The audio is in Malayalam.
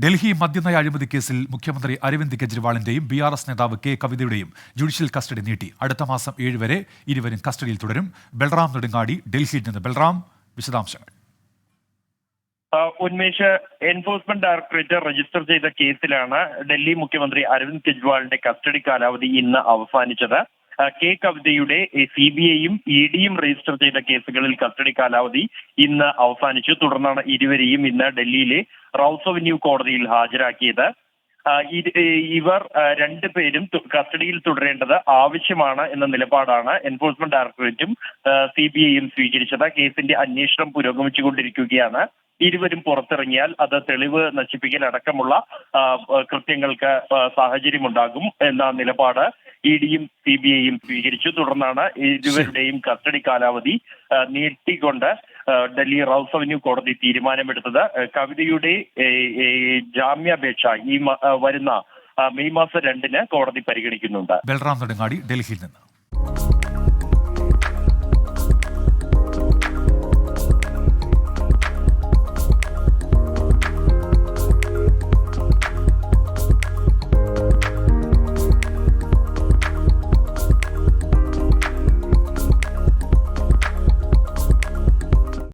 ഡൽഹി മദ്യനയ അഴിമതി കേസിൽ മുഖ്യമന്ത്രി അരവിന്ദ് കെജ്രിവാളിന്റെയും BRS നേതാവ് കെ കവിതയുടെയും ജുഡീഷ്യൽ കസ്റ്റഡി നീട്ടി. അടുത്ത മാസം 7 വരെ ഇരുവരും കസ്റ്റഡിയിൽ തുടരും. ബൽറാം നെടുങ്ങാടി ഡൽഹിയിൽ നിന്ന്. ബൽറാം, വിശദാംശങ്ങൾ. ഉന്മേഷ്, എൻഫോഴ്സ്മെന്റ് ഡയറക്ടറേറ്റ് രജിസ്റ്റർ ചെയ്ത കേസിലാണ് ഡൽഹി മുഖ്യമന്ത്രി അരവിന്ദ് കെജ്രിവാളിന്റെ കസ്റ്റഡി കാലാവധി ഇന്ന് അവസാനിച്ചത്. കെ കവിതയുടെ CBIയും EDയും രജിസ്റ്റർ ചെയ്ത കേസുകളിൽ കസ്റ്റഡി കാലാവധി ഇന്ന് അവസാനിച്ചു. തുടർന്നാണ് ഇരുവരെയും ഇന്ന് ഡൽഹിയിലെ റൌസ് അവന്യൂ കോടതിയിൽ ഹാജരാക്കിയത്. ഇവർ രണ്ടുപേരും കസ്റ്റഡിയിൽ തുടരേണ്ടത് ആവശ്യമാണ് എന്ന നിലപാടാണ് എൻഫോഴ്സ്മെന്റ് ഡയറക്ടറേറ്റും CBIയും സ്വീകരിച്ചത്. കേസിന്റെ അന്വേഷണം പുരോഗമിച്ചുകൊണ്ടിരിക്കുകയാണ്. ഇരുവരും പുറത്തിറങ്ങിയാൽ അത് തെളിവ് നശിപ്പിക്കൽ അടക്കമുള്ള കൃത്യങ്ങൾക്ക് സാഹചര്യമുണ്ടാകും എന്ന നിലപാട് EDയും CBIയും സ്വീകരിച്ചു. തുടർന്നാണ് ഇരുവരുടെയും കസ്റ്റഡി കാലാവധി നീട്ടിക്കൊണ്ട് ഡൽഹി റൌസ് അവന്യൂ കോടതി തീരുമാനമെടുത്തത്. കവിതയുടെ ജാമ്യാപേക്ഷ വരുന്ന മെയ് മാസം 2 കോടതി പരിഗണിക്കുന്നുണ്ട്. ബൽറാം നെടുങ്ങാടി ഡൽഹിയിൽ നിന്ന്.